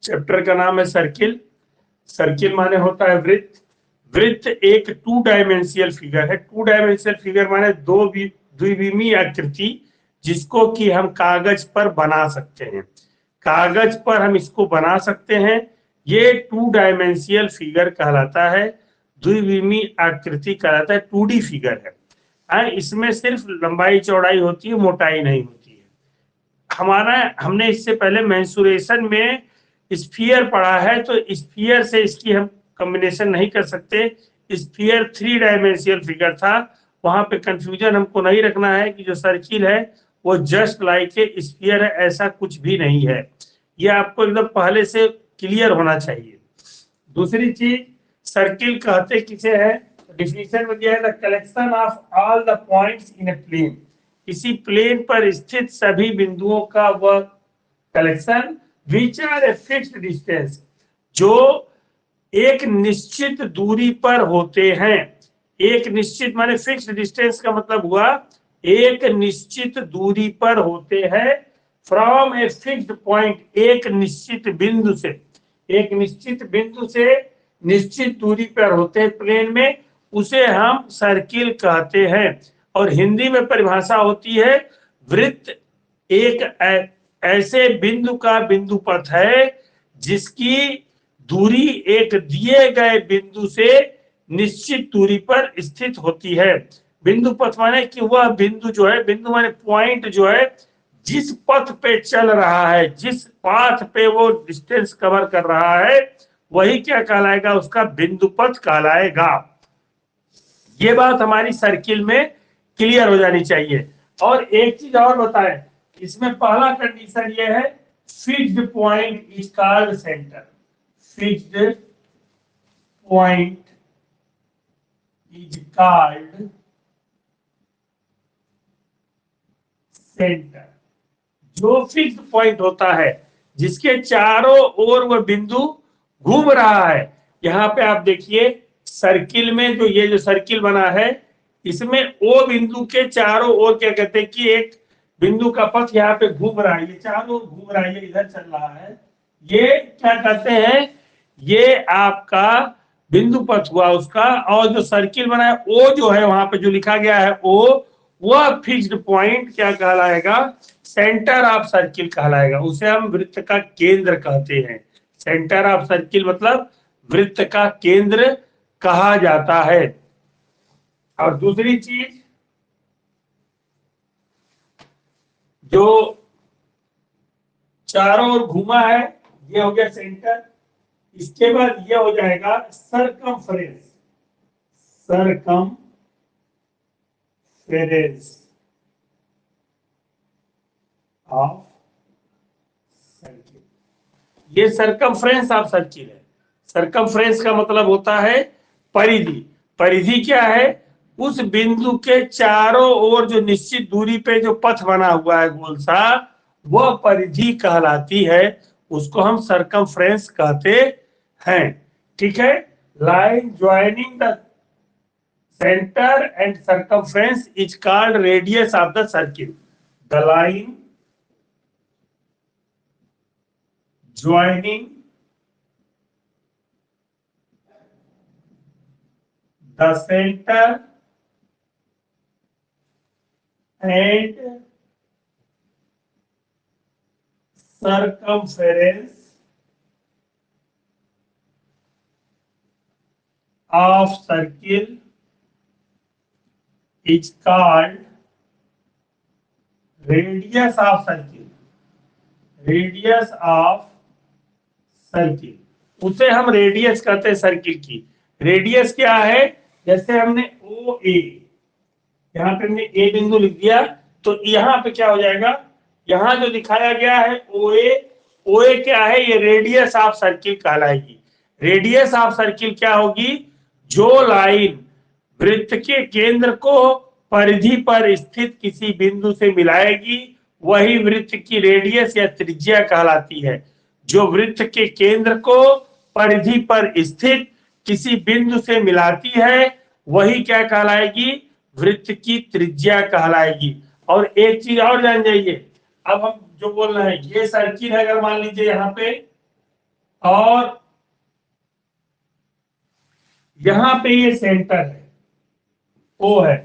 Chapter का नाम है सर्किल। सर्किल माने होता है वृत्त। वृत्त एक टू डायमेंशियल फिगर है। टू डायमेंशियल फिगर माने द्विविमीय आकृति, जिसको कि हम कागज पर बना सकते हैं। कागज पर हम इसको बना सकते हैं। ये टू डायमेंशियल फिगर कहलाता है, द्विविमीय आकृति कहलाता है, 2D फिगर है। इसमें सिर्फ लंबाई चौड़ाई होती है, मोटाई नहीं होती है। हमने इससे पहले मेंसुरेशन में स्फीयर पढ़ा है, तो स्फीयर से इसकी हम कॉम्बिनेशन नहीं कर सकते। स्फीयर 3 डायमेंशियल फिगर था, वहां पे कंफ्यूजन हमको नहीं रखना है कि जो सर्किल है वो जस्ट लाइक ए स्फीयर है, ऐसा कुछ भी नहीं है। ये आपको एकदम पहले से क्लियर होना चाहिए। दूसरी चीज, सर्किल कहते किसे है? डिफिनीशन में दिया है the collection of all the points in a plane. किसी प्लेन पर स्थित सभी बिंदुओं का वह collection which are a fixed distance, जो एक निश्चित दूरी पर होते हैं। एक निश्चित माने फिक्स्ड डिस्टेंस का मतलब हुआ एक निश्चित दूरी पर होते हैं। फ्रॉम ए फिक्स्ड पॉइंट, एक निश्चित बिंदु से, एक निश्चित बिंदु से निश्चित दूरी पर होते हैं प्लेन में, उसे हम सर्किल कहते हैं। और हिंदी में परिभाषा होती है, वृत्त एक ऐसे बिंदु का बिंदु पथ है जिसकी दूरी एक दिए गए बिंदु से निश्चित दूरी पर स्थित होती है। बिंदु पथ माने कि वह बिंदु जो है, बिंदु माने पॉइंट जो है, जिस पथ पे चल रहा है, जिस पाथ पे वो डिस्टेंस कवर कर रहा है, वही क्या कहलाएगा? उसका बिंदु पथ कहलाएगा। ये बात हमारी सर्किल में क्लियर हो जानी चाहिए। और एक चीज और बताएं, इसमें पहला कंडीशन ये है, fixed point is called centre. Fixed point is called centre. जो फिक्स्ड पॉइंट होता है, जिसके चारों ओर वह बिंदु घूम रहा है। यहां पे आप देखिए सर्किल में, जो ये जो सर्किल बना है, इसमें ओ बिंदु के चारों ओर क्या कहते हैं कि एक बिंदु का पथ यहाँ पे घूम रहा है, ये चारों ओर घूम रहा है, ये इधर चल रहा है, ये क्या कहते हैं? ये आपका बिंदु पथ हुआ उसका। और जो सर्किल बना है, ओ जो है वहां पे जो लिखा गया है ओ, वह फिक्स्ड पॉइंट क्या कहलाएगा? सेंटर ऑफ सर्किल कहलाएगा। उसे हम वृत्त का केंद्र कहते हैं। सेंटर ऑफ सर्किल मतलब वृत्त का केंद्र कहा जाता है। और दूसरी चीज, जो चारों ओर घूमा है, ये हो गया सेंटर। इसके बाद ये हो जाएगा सरकमफ्रेंस। Circumference of circle. ये सरकमफ्रेंस ऑफ सर्किल है। सरकमफ्रेंस का मतलब होता है परिधि। परिधि क्या है? उस बिंदु के चारों ओर जो निश्चित दूरी पे जो पथ बना हुआ है गोल सा, वह परिधि कहलाती है। उसको हम सरकमफ्रेंस कहते हैं। ठीक है। Line joining the centre and circumference is called radius of the circle. The line joining the center and circumference of circle is called radius of circle। Radius of circle, उसे हम रेडियस कहते हैं circle की। Radius क्या है? जैसे हमने ओ ए, यहाँ पे हमने ए बिंदु लिख दिया, तो यहाँ पे क्या हो जाएगा? यहाँ जो दिखाया गया है ओ ए क्या है? ये रेडियस ऑफ सर्किल कहलाएगी। रेडियस ऑफ सर्किल क्या होगी? जो लाइन वृत्त के केंद्र को परिधि पर स्थित किसी बिंदु से मिलाएगी, वही वृत्त की रेडियस या त्रिज्या कहलाती है। जो वृत्त के केंद्र को परिधि पर स्थित किसी बिंदु से मिलाती है, वही क्या कहलाएगी? वृत्त की त्रिज्या कहलाएगी। और एक चीज और जान जाइए, अब हम जो बोल रहे हैं, ये सर्किल है, अगर मान लीजिए यहाँ पे और यहां पे ये सेंटर है, ओ है।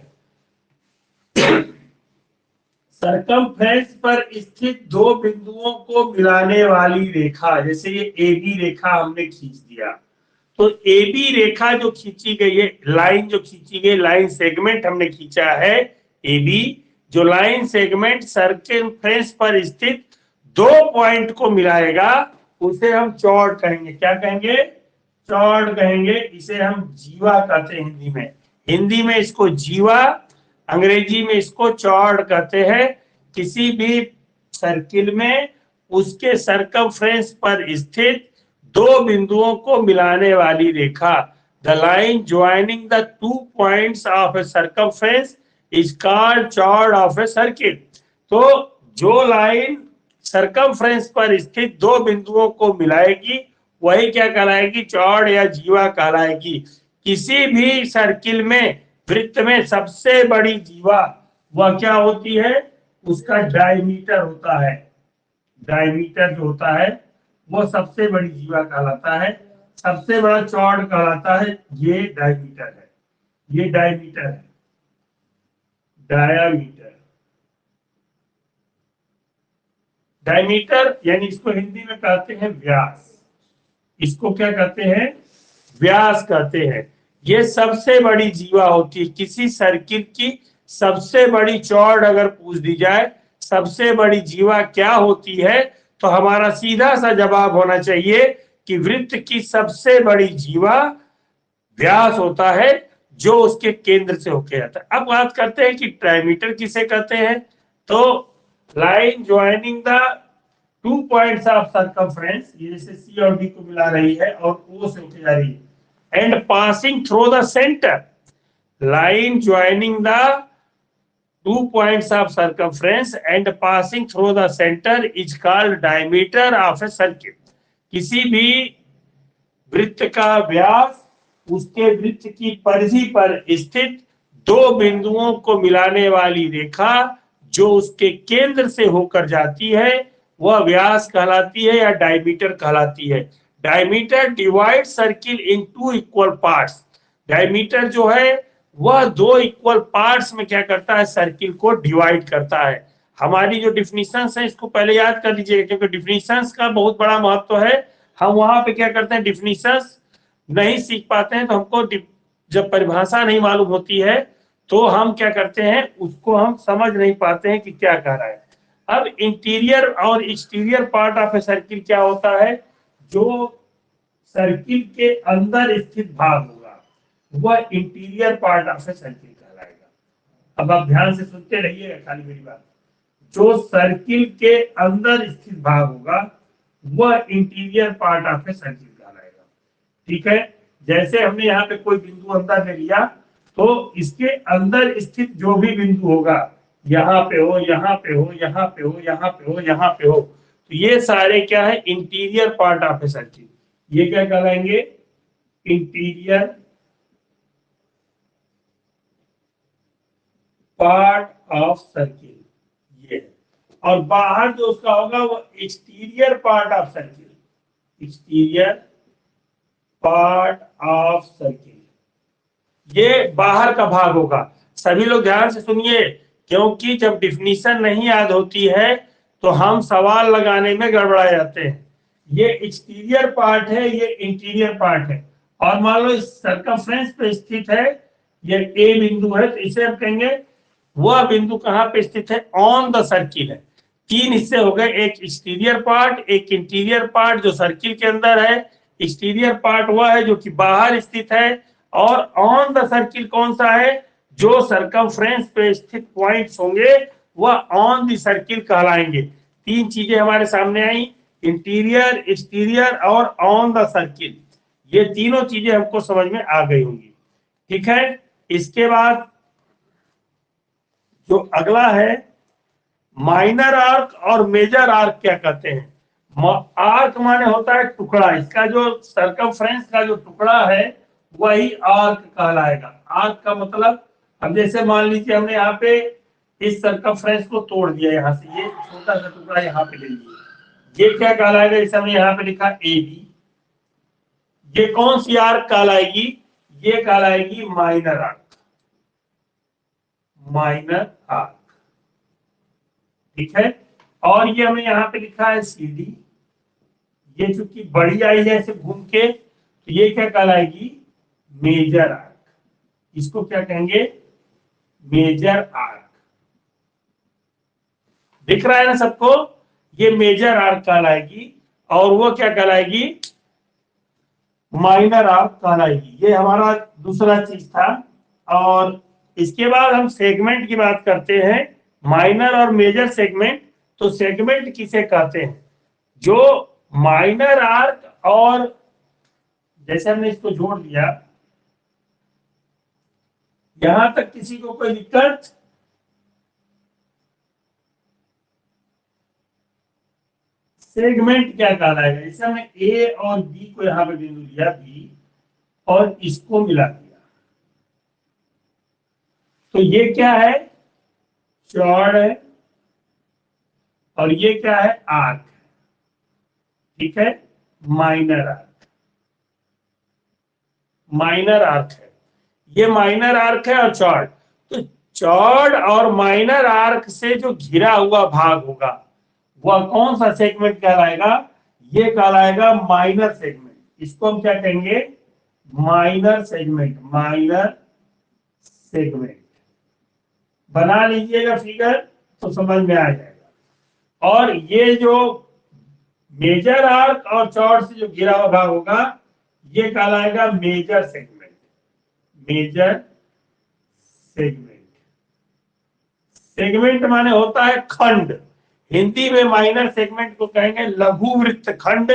सरकमफ्रेंस पर स्थित दो बिंदुओं को मिलाने वाली रेखा, जैसे ये ए बी रेखा हमने खींच दिया, तो ए बी रेखा जो खींची गई है, लाइन जो खींची गई, लाइन सेगमेंट हमने खींचा है ए बी, जो लाइन सेगमेंट सरकमफ्रेंस पर स्थित दो पॉइंट को मिलाएगा उसे हम चौड़ कहेंगे। क्या कहेंगे? चौड़ कहेंगे। इसे हम जीवा कहते हैं हिंदी में। हिंदी में इसको जीवा, अंग्रेजी में इसको चौड़ कहते हैं। किसी भी सर्किल में उसके सरकमफ्रेंस पर स्थित दो बिंदुओं को मिलाने वाली रेखा, the line joining the two points of a circumference is called chord of a circle. तो जो लाइन सरकमफ्रेंस पर स्थित दो बिंदुओं को मिलाएगी वही क्या कहलाएगी? चौड़ या जीवा कहलाएगी। किसी भी सर्किल में, वृत्त में सबसे बड़ी जीवा वह क्या होती है? उसका डायमीटर होता है। डायमीटर जो होता है वो सबसे बड़ी जीवा कहलाता है, सबसे बड़ा चौड़ कहलाता है। ये डायमीटर है, ये डायमीटर है, डायामीटर। डायमीटर यानी इसको हिंदी में कहते हैं व्यास। इसको क्या कहते हैं? व्यास कहते हैं। ये सबसे बड़ी जीवा होती है। किसी सर्किल की सबसे बड़ी चौड़ अगर पूछ दी जाए, सबसे बड़ी जीवा क्या होती है, तो हमारा सीधा सा जवाब होना चाहिए कि वृत्त की सबसे बड़ी जीवा व्यास होता है, जो उसके केंद्र से होके जाता है। अब बात करते हैं कि डायमीटर किसे कहते हैं। तो line joining the two points of circumference, ये जैसे सी और डी को मिला रही है और ओ से होके जा रही है, and passing through the centre, line joining the two points of circumference and passing through the centre is called diameter of a circle. किसी भी वृत्त का व्यास उसके वृत्त की परिधि पर स्थित दो बिंदुओं को मिलाने वाली रेखा जो उसके केंद्र से होकर जाती है वह व्यास कहलाती है या डायमीटर कहलाती है। Diameter divide circle in two equal parts. Diameter जो है वह दो इक्वल पार्ट्स में क्या करता है? सर्किल को डिवाइड करता है। हमारी जो डिफिनीशंस है इसको पहले याद कर लीजिएगा, क्योंकि डिफिनीशंस का बहुत बड़ा महत्व है। हम वहां पे क्या करते हैं, डिफिनीशंस नहीं सीख पाते हैं, तो हमको जब परिभाषा नहीं मालूम होती है तो हम क्या करते हैं, उसको हम समझ नहीं पाते हैं कि क्या कह रहा है। अब इंटीरियर और exterior part of a circle क्या होता है? जो सर्किल के अंदर स्थित भाग होगा वह interior part of a circle कहलाएगा। अब आप ध्यान से सुनते रहिएगा खाली मेरी बात। जो सर्किल के अंदर स्थित भाग होगा वह interior part of a circle कहलाएगा। ठीक है, जैसे हमने यहाँ पे कोई बिंदु अंदर ले लिया तो इसके अंदर स्थित जो भी बिंदु होगा, यहाँ पे हो, यहाँ पे हो, यहाँ पे हो, यहाँ पे हो, यहाँ पे हो, तो ये सारे क्या है? Interior part of a circle. ये क्या कहलाएंगे? इंटीरियर पार्ट ऑफ सर्किल ये। और बाहर जो उसका होगा वो exterior part of circle. Exterior part of circle ये बाहर का भाग होगा। सभी लोग ध्यान से सुनिए, क्योंकि जब डिफिनीशन नहीं याद होती है तो हम सवाल लगाने में गड़बड़ा जाते हैं। ये एक्सटीरियर पार्ट है, ये इंटीरियर पार्ट है। और मान लो इस सर्कमफ्रेंस पे स्थित है, ये ए बिंदु है, तो इसे हम कहेंगे वह बिंदु कहां पे स्थित है? ऑन द सर्किल है। तीन हिस्से हो गए, एक एक्सटीरियर पार्ट, एक इंटीरियर पार्ट जो सर्किल के अंदर है, एक्सटीरियर पार्ट वह है जो कि बाहर स्थित है, और ऑन द सर्किल कौन सा है? जो सर्कमफ्रेंस पे स्थित पॉइंट्स होंगे वह ऑन द सर्किल कहलाएंगे। तीन चीजें हमारे सामने आई, इंटीरियर, एक्सटीरियर और ऑन द सर्किल। ये तीनों चीजें हमको समझ में आ गई होंगी। ठीक है, इसके बाद जो अगला है माइनर आर्क और मेजर आर्क क्या कहते हैं? आर्क माने होता है टुकड़ा, इसका जो सर्कमफ्रेंस का जो टुकड़ा है वही आर्क कहलाएगा। आर्क का मतलब, अब जैसे मान लीजिए हमने यहाँ पे इस सर्कमफ्रेंस को तोड़ दिया, यहाँ से ये छोटा सा टुकड़ा यहाँ पे ले लिया, ये क्या कहलाएगा? इसे हमने यहाँ पे लिखा ए बी, ये कौन सी आर्क कहलाएगी? ये कहलाएगी माइनर आर्क, माइनर आर्क। ठीक है, और ये हमें यहाँ पे लिखा है CD, ये चूंकि बड़ी आई है ऐसे घूम के, तो ये क्या कहलाएगी? Major arc. इसको क्या कहेंगे? Major arc. दिख रहा है ना सबको? ये मेजर आर्क कहलाएगी, और वो क्या कहलाएगी? माइनर आर्क कहलाएगी। ये हमारा दूसरा चीज था। और इसके बाद हम सेगमेंट की बात करते हैं, माइनर और मेजर सेगमेंट। तो सेगमेंट किसे कहते हैं? जो माइनर आर्क, और जैसे हमने इसको जोड़ दिया, यहां तक किसी को कोई दिक्कत? सेगमेंट क्या कहलाएगा? जैसे हमने ए और बी को यहां पे बिंदु लिया बी, और इसको मिला दिया, तो ये क्या है? चौड़ है, और ये क्या है? आर्क। ठीक है, माइनर आर्क, माइनर आर्क है ये, माइनर आर्क है और चौड़। तो चौड़ और माइनर आर्क से जो घिरा हुआ भाग होगा वह कौन सा सेगमेंट कहलाएगा? ये कहलाएगा माइनर सेगमेंट। इसको हम क्या कहेंगे? Minor segment, minor segment. बना लीजिएगा फिगर तो समझ में आ जाएगा। और ये जो मेजर आर्क और चौड़ से जो घिरा हुआ भाग होगा ये कहलाएगा major segment, major segment. Segment माने होता है खंड। हिंदी में माइनर सेगमेंट को कहेंगे लघु वृत्त खंड,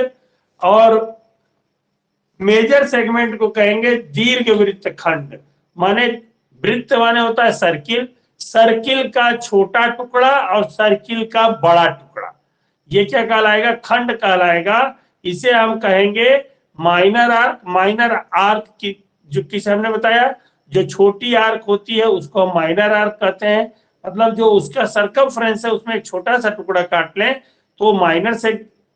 और मेजर सेगमेंट को कहेंगे दीर्घ वृत्त खंड। माने वृत्त माने होता है सर्किल, सर्किल का छोटा टुकड़ा और सर्किल का बड़ा टुकड़ा, ये क्या कहलाएगा? खंड कहलाएगा। इसे हम कहेंगे माइनर आर्क। माइनर आर्क की जो किसे हमने बताया, जो छोटी आर्क होती है उसको हम माइनर आर्क कहते हैं। मतलब जो उसका सरकमफ्रेंस है उसमें एक छोटा सा टुकड़ा काट लें तो माइनर से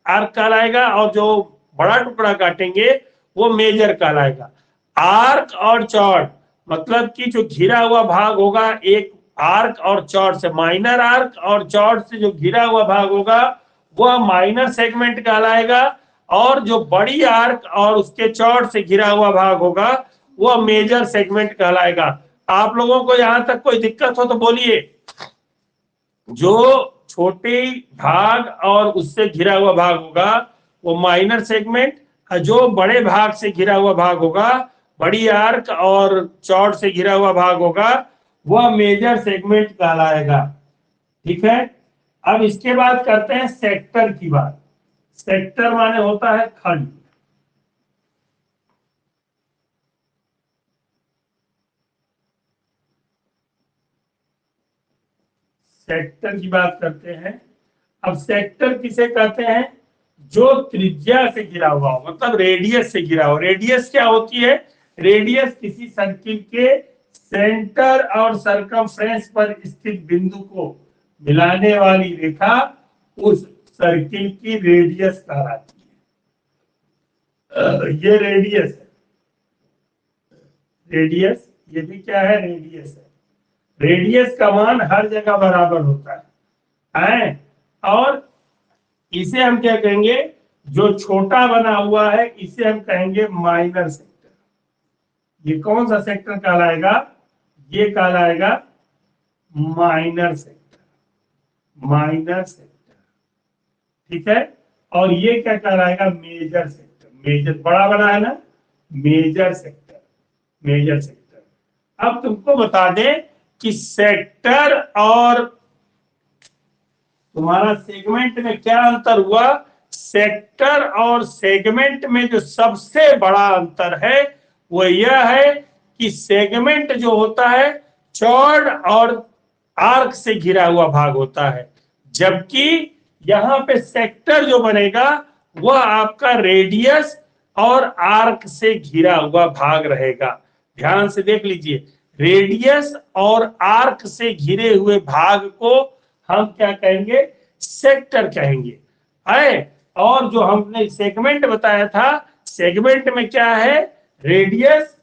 आर्क कहलाएगा, और जो बड़ा टुकड़ा काटेंगे वो मेजर कहलाएगा। आर्क और चौड़ मतलब कि जो घिरा हुआ भाग होगा एक आर्क और चौड़ से, माइनर आर्क और चौड़ से जो घिरा हुआ भाग होगा वह माइनर सेगमेंट कहलाएगा, और जो बड़ी आर्क और उसके चौड़ से घिरा हुआ भाग होगा वह मेजर सेगमेंट कहलाएगा। आप लोगों को यहां तक कोई दिक्कत हो तो बोलिए। जो छोटे भाग और उससे घिरा हुआ भाग होगा वो माइनर सेगमेंट, जो बड़े भाग से घिरा हुआ भाग होगा, बड़ी आर्क और चौड़ से घिरा हुआ भाग होगा, वह मेजर सेगमेंट कहलाएगा। ठीक है, अब इसके बाद करते हैं सेक्टर की बात। सेक्टर माने होता है खंड। सेक्टर की बात करते हैं। अब सेक्टर किसे कहते हैं? जो त्रिज्या से घिरा हुआ हो, मतलब रेडियस से घिरा हो। रेडियस क्या होती है? रेडियस किसी सर्किल के सेंटर और सरकमफ्रेंस पर स्थित बिंदु को मिलाने वाली रेखा उस सर्किल की रेडियस कहलाती है। ये रेडियस है, रेडियस, ये भी क्या है? रेडियस है। रेडियस का मान हर जगह बराबर होता है। और इसे हम क्या कहेंगे? जो छोटा बना हुआ है इसे हम कहेंगे माइनर सेक्टर। ये कौन सा सेक्टर कहलाएगा? ये कहलाएगा माइनर सेक्टर, माइनर सेक्टर। ठीक है, और ये क्या कहलाएगा? Major sector. मेजर बड़ा बना है ना, मेजर सेक्टर, मेजर सेक्टर। अब तुमको बता दें कि सेक्टर और तुम्हारा सेगमेंट में क्या अंतर हुआ। सेक्टर और सेगमेंट में जो सबसे बड़ा अंतर है वो यह है कि सेगमेंट जो होता है चौड़ और आर्क से घिरा हुआ भाग होता है, जबकि यहां पे सेक्टर जो बनेगा वह आपका रेडियस और आर्क से घिरा हुआ भाग रहेगा। ध्यान से देख लीजिए, रेडियस और आर्क से घिरे हुए भाग को हम क्या कहेंगे? सेक्टर कहेंगे। है, और जो हमने सेगमेंट बताया था, सेगमेंट में क्या है, रेडियस,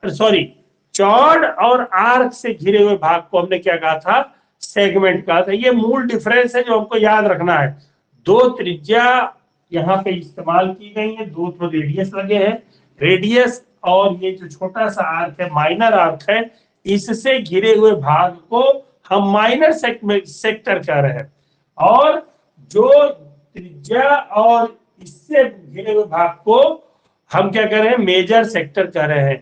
सॉरी, चौड़ और आर्क से घिरे हुए भाग को हमने क्या कहा था, सेगमेंट कहा था। ये मूल डिफरेंस है जो हमको याद रखना है। दो त्रिज्या यहाँ पे इस्तेमाल की गई है, दो तो रेडियस लगे हैं, रेडियस और ये जो छोटा सा आर्क है, माइनर आर्क है, इससे घिरे हुए भाग को हम माइनर सेक्टर कह रहे हैं, और जो त्रिज्या और इससे घिरे हुए भाग को हम क्या कर रहे हैं, मेजर सेक्टर कह रहे हैं।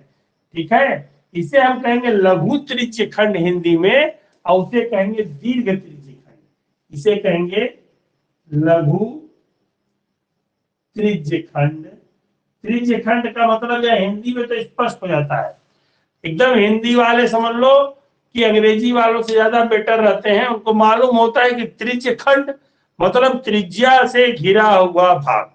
ठीक है, इसे हम कहेंगे लघु त्रिज्य खंड हिंदी में, और उसे कहेंगे दीर्घ त्रिज्य खंड। इसे कहेंगे लघु त्रिज्य खंड। त्रिज्य खंड का मतलब है, हिंदी में तो स्पष्ट हो जाता है एकदम, हिंदी वाले समझ लो कि अंग्रेजी वालों से ज्यादा बेटर रहते हैं, उनको मालूम होता है कि त्रिज्य खंड मतलब त्रिज्या से घिरा हुआ भाग।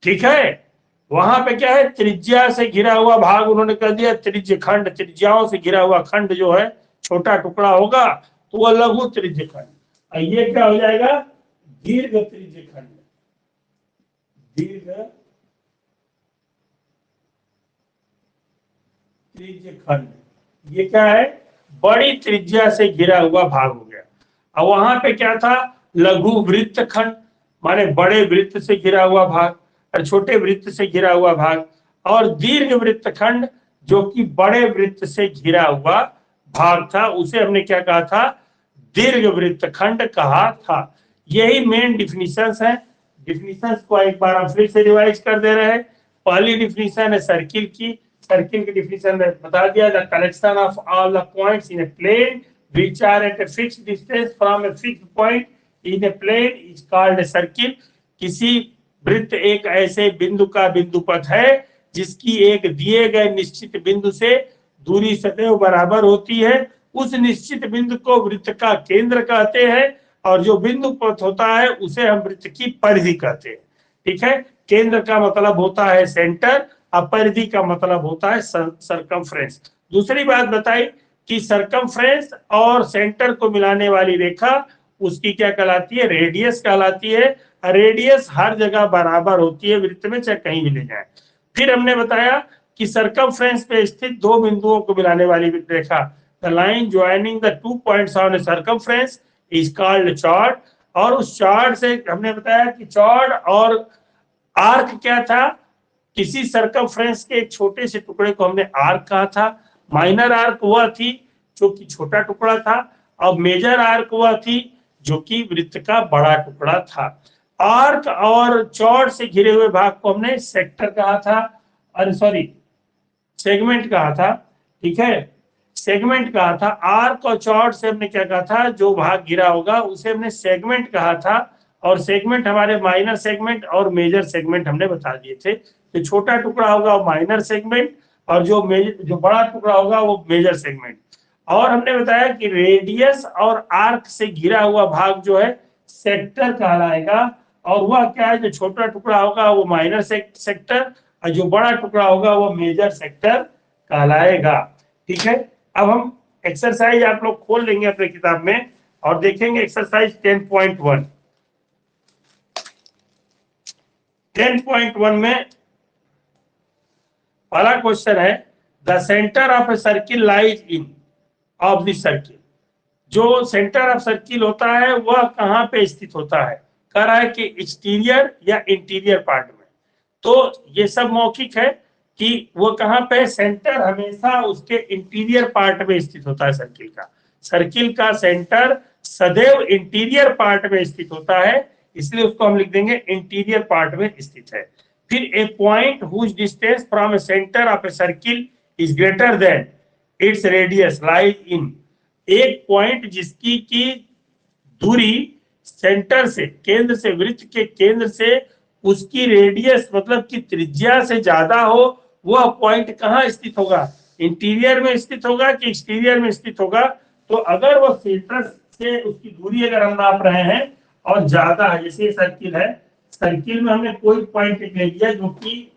ठीक है, वहां पे क्या है, त्रिज्या से घिरा हुआ भाग उन्होंने कह दिया त्रिज्य खंड, त्रिज्याओं से घिरा हुआ खंड जो है छोटा टुकड़ा होगा तो वह लघु त्रिज्य खंड, और ये क्या हो जाएगा, दीर्घ त्रिज्य खंड। दीर्घ त्रिज्य खंड ये क्या है, बड़ी त्रिज्या से घिरा हुआ भाग हो गया। और वहां पे क्या था, लघु वृत्त खंड, माने बड़े वृत्त से घिरा हुआ भाग, और छोटे वृत्त से घिरा हुआ भाग, और दीर्घ वृत्त खंड जो कि बड़े वृत्त से घिरा हुआ भाग था, उसे हमने क्या कहा था, दीर्घ वृत्त खंड कहा था। यही मेन डिफिनीशंस है। डिफिनीशंस को एक बार हम फिर से रिवाइज कर दे रहे हैं। पहली डिफिनीशन है सर्किल की। सर्किल की डिफिनीशन में बता दिया, the collection of all the points in a plane which are at a fixed distance from a fixed point in a plane is called a circle। किसी वृत्त एक ऐसे बिंदु का बिंदुपथ है जिसकी एक दिए गए निश्चित बिंदु से दूरी सदैव बराबर होती है। उस निश्चित बिंदु को वृत्त का केंद्र कहते हैं, और जो बिंदु पथ होता है उसे हम वृत्त की परिधि कहते हैं। ठीक है, केंद्र का मतलब होता है सेंटर, और परिधि का मतलब होता है सरकमफ्रेंस। दूसरी बात बताई कि सरकमफ्रेंस और सेंटर को मिलाने वाली रेखा उसकी क्या कहलाती है, रेडियस कहलाती है। रेडियस हर जगह बराबर होती है वृत्त में, चाहे कहीं भी ले जाए। फिर हमने बताया कि सरकमफ्रेंस पे स्थित दो बिंदुओं को मिलाने वाली रेखा, the line joining the two points on a circumference is called chord. और उस चॉर्ड से हमने बताया कि चॉर्ड और आर्क क्या था, किसी सरकमफ्रेंस के एक छोटे से टुकड़े को हमने आर्क कहा था। माइनर आर्क वह थी जो कि छोटा टुकड़ा था, और मेजर आर्क वह थी जो कि वृत्त का बड़ा टुकड़ा था। आर्क और चौड़ से घिरे हुए भाग को हमने सेक्टर कहा था, अरे सॉरी, सेगमेंट कहा था। ठीक है, सेगमेंट कहा था। आर्क और चौड़ से हमने क्या कहा था, जो भाग घिरा होगा उसे हमने सेगमेंट कहा था। और सेगमेंट हमारे माइनर सेगमेंट और मेजर सेगमेंट हमने बता दिए थे। जो छोटा टुकड़ा होगा वो माइनर सेगमेंट, और जो बड़ा टुकड़ा होगा वो मेजर सेगमेंट। और हमने बताया कि रेडियस और आर्क से घिरा हुआ भाग जो है सेक्टर कहलाएगा, और वह क्या है, जो छोटा टुकड़ा होगा वो माइनर सेक्टर, और जो बड़ा टुकड़ा होगा वो मेजर सेक्टर कहलाएगा। ठीक है, अब हम एक्सरसाइज आप लोग खोल लेंगे अपने किताब में और देखेंगे एक्सरसाइज 10.1। 10.1 में पहला क्वेश्चन है, the centre of a circle lies in of the circle. जो सेंटर ऑफ सर्किल होता है वह कहां पे स्थित होता है, कह रहा है कि एक्सटीरियर या इंटीरियर पार्ट में। तो ये सब मौखिक है कि वो कहां पे, सेंटर हमेशा उसके इंटीरियर पार्ट में स्थित होता है सर्किल का। सर्किल का सेंटर सदैव इंटीरियर पार्ट में स्थित होता है, इसलिए उसको हम लिख देंगे इंटीरियर पार्ट में स्थित है। फिर a point whose distance from a centre of a circle is greater than its radius lies in. एक पॉइंट जिसकी की दूरी सेंटर से, केंद्र से, वृत्त के केंद्र से उसकी रेडियस मतलब कि त्रिज्या से ज्यादा हो, वह पॉइंट कहाँ स्थित होगा, इंटीरियर में स्थित होगा कि एक्सटीरियर में स्थित होगा। तो अगर वो सेंटर से उसकी दूरी अगर हम नाप रहे हैं और ज्यादा है, जैसे सर्किल है, सर्किल में हमने कोई पॉइंट ले लिया जो कि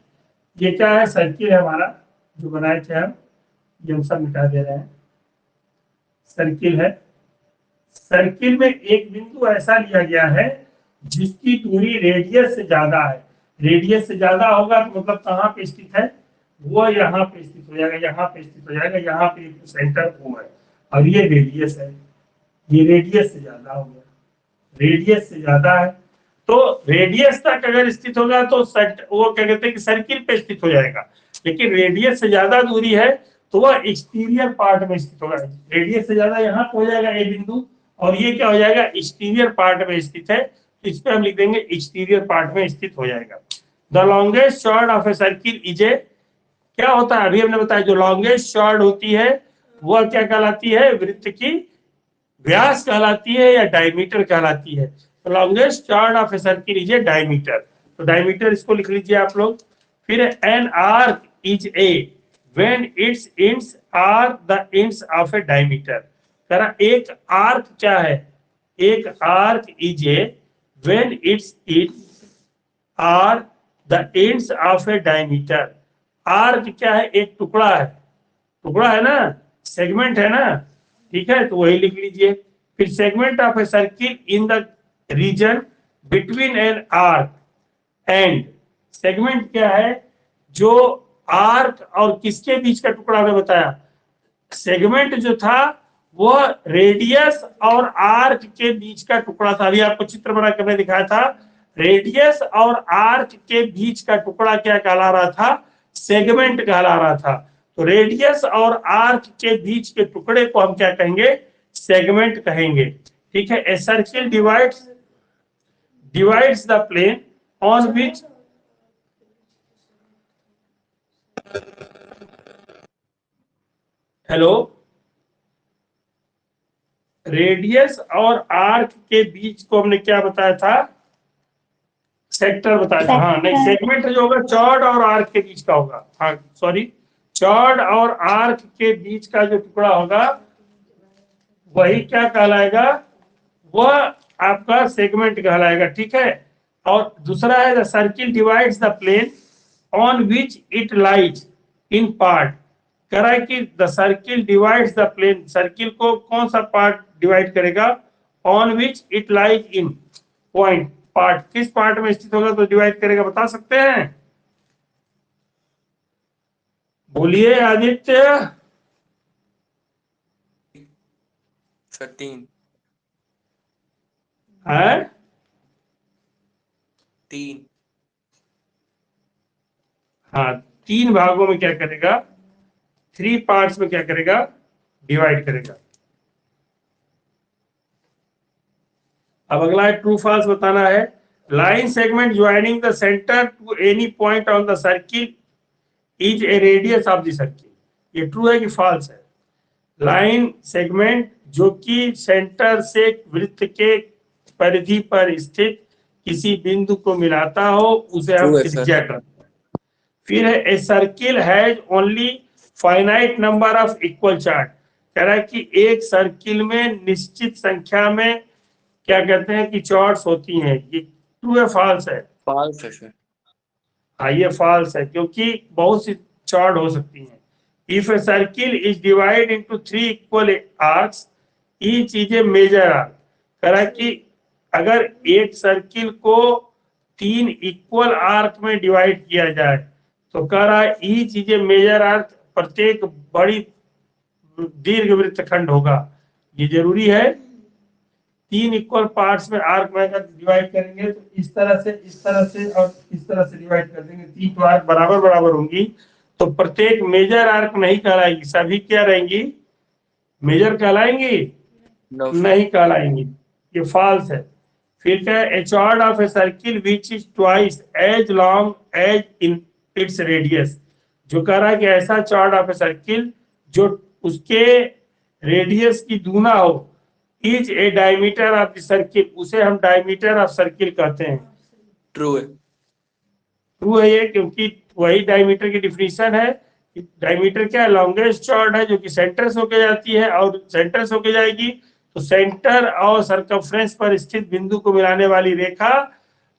ये क्या है, सर्किल है हमारा जो बनाए थे हम, ये हम सब मिटा दे रहे हैं। सर्किल है, सर्किल में एक बिंदु ऐसा लिया गया है जिसकी दूरी रेडियस से ज्यादा है। रेडियस से ज्यादा होगा तो मतलब कहाँ पे स्थित है, वो यहाँ पे स्थित हो जाएगा, यहाँ पे स्थित हो जाएगा, यहाँ पे सेंटर वो है। और ये रेडियस है, ये रेडियस से ज्यादा हो गया, रेडियस से ज्यादा है, तो रेडियस तक अगर स्थित होगा तो वो क्या कहते हैं कि सर्किल पे स्थित हो जाएगा। लेकिन रेडियस से ज्यादा दूरी है तो वह एक्सटीरियर पार्ट में स्थित होगा। रेडियस से ज्यादा यहाँ पे हो जाएगा ए बिंदु, और ये क्या हो जाएगा, एक्सटीरियर पार्ट में स्थित है, तो इस पे हम लिख देंगे एक्सटीरियर पार्ट में स्थित हो जाएगा। The longest chord of a circle is a, क्या होता है अभी हमने बताया, जो लॉन्गेस्ट चॉर्ड होती है वह क्या कहलाती है, वृत्त की व्यास कहलाती है या डायमीटर कहलाती है। तो longest chord of a circle is a diameter, तो डायमीटर इसको लिख लीजिए आप लोग। फिर an arc is a when its ends are the ends of a diameter. करा एक आर्क क्या है, एक arc is a when its ends are the ends of a diameter. Arc क्या है, एक टुकड़ा है, टुकड़ा है ना, सेगमेंट है ना, ठीक है, तो वही लिख लीजिए। फिर segment of a circle in the region between an arc and, segment क्या है, जो आर्क और किसके बीच का टुकड़ा हमने बताया, सेगमेंट जो था वो रेडियस और आर्क के बीच का टुकड़ा था। अभी आपको चित्र बना कर दिखाया था, रेडियस और आर्क के बीच का टुकड़ा क्या कहला रहा था, सेगमेंट कहला रहा था। तो रेडियस और आर्क के बीच के टुकड़े को हम क्या कहेंगे, सेगमेंट कहेंगे, ठीक है। A circle divides the plane on which, hello, radius और आर्क के बीच को हमने क्या बताया था, सेक्टर बताया था। हाँ नहीं, सेगमेंट जो होगा चॉर्ड और आर्क के बीच का होगा, हाँ सॉरी, चॉर्ड और आर्क के बीच का जो टुकड़ा होगा वही क्या कहलाएगा, वह आपका सेगमेंट कहलाएगा, ठीक है। और दूसरा है the circle divides the plane on which it lies in part. कह रहा है कि the circle divides the plane, circle को कौन सा पार्ट डिवाइड करेगा, on which it lies in point, part किस पार्ट में स्थित होगा तो डिवाइड करेगा, बता सकते हैं, बोलिए आदित्य। 3 है 3, हाँ 3 भागों में क्या करेगा, 3 पार्ट्स में क्या करेगा, डिवाइड करेगा। अब अगला है ट्रू फॉल्स बताना है। Line segment joining the centre to any point on the circle is a radius of the circle. ये ट्रू है कि फॉल्स है, लाइन सेगमेंट जो कि सेंटर से वृत्त के परिधि पर स्थित किसी बिंदु को मिलाता हो उसे हम त्रिज्या कहते हैं। फिर है a circle has only finite number of equal chart, कह रहा है कि एक सर्किल में निश्चित संख्या में क्या कहते हैं कि चॉर्ड्स होती हैं। ये ट्रू है फॉल्स है, फॉल्स है सर। हाँ ये फॉल्स है क्योंकि बहुत सी चॉर्ड हो सकती हैं। If a circle is divide into 3 equal arcs each is a major arc, कह रहा है कि अगर एक सर्किल को 3 इक्वल आर्क में डिवाइड किया जाए तो कह रहा है each is a major arc, प्रत्येक बड़ी दीर्घ वृत्तखंड होगा। ये जरूरी है, 3 इक्वल पार्ट्स में आर्क में अगर डिवाइड करेंगे तो इस तरह से और इस तरह से डिवाइड कर देंगे, 3 तो आर्क बराबर बराबर होंगी, तो प्रत्येक मेजर आर्क नहीं कहलाएगी, सभी क्या रहेंगी, मेजर कहलाएंगी, नहीं कहलाएंगी, ये फॉल्स है। फिर क्या है, a chord of a circle which is twice as long as in its radius, जो कह रहा है कि ऐसा चॉर्ड ऑफ ए सर्किल जो उसके रेडियस की दूना हो, is a diameter of the circle, उसे हम डायमीटर ऑफ सर्किल कहते हैं। ट्रू है, ट्रू है ये, क्योंकि वही डायमीटर की डिफिनीशन है। डायमीटर क्या है, लॉन्गेस्ट चॉर्ड है जो कि सेंटर से होके जाती है, और सेंटर से होके जाएगी तो सेंटर और सर्कमफ्रेंस पर स्थित बिंदु को मिलाने वाली रेखा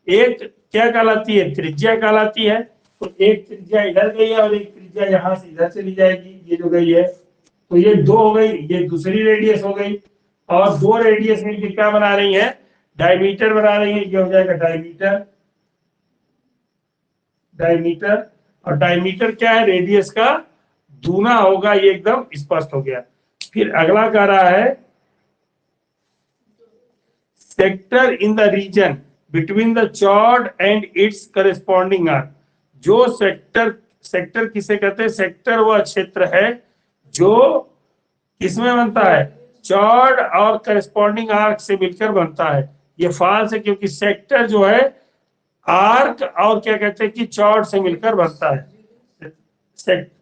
एक क्या कहलाती है, त्रिज्या कहलाती है। तो एक त्रिज्या इधर गई है और एक त्रिज्या यहाँ से इधर चली जाएगी, ये जो गई है, तो ये 2 हो गई, ये दूसरी रेडियस हो गई, और 2 रेडियस मिलकर क्या बना रही है, डायमीटर बना रही है, ये हो जाएगा डायमीटर। डायमीटर, और डायमीटर क्या है, रेडियस का दूना होगा, ये एकदम स्पष्ट हो गया। फिर अगला कह रहा है sector in the region between the chord and its corresponding arc. जो सेक्टर किसे कहते हैं, सेक्टर वह क्षेत्र है जो किसमें बनता है, चॉर्ड और करस्पॉन्डिंग आर्क से मिलकर बनता है। ये फॉल्स है क्योंकि सेक्टर जो है आर्क और क्या कहते हैं कि चॉर्ड से मिलकर बनता है।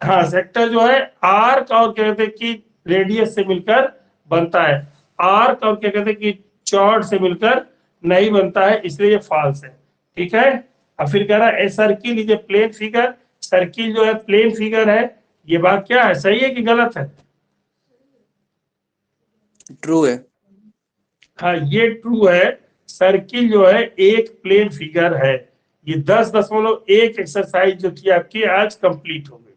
हाँ, सेक्टर जो है आर्क और क्या कहते हैं कि रेडियस से मिलकर बनता है, आर्क और क्या कहते हैं कि चॉर्ड से मिलकर नहीं बनता है, इसलिए ये फॉल्स है। ठीक है। अब फिर कह रहा है a circle is a plane figure. Circle जो है प्लेन फिगर है, ये बात क्या है, सही है कि गलत है? ट्रू है। हाँ, ये ट्रू है। सर्किल जो है एक प्लेन फिगर है। ये 10.1 एक्सरसाइज जो थी आपकी आज कंप्लीट हो गई।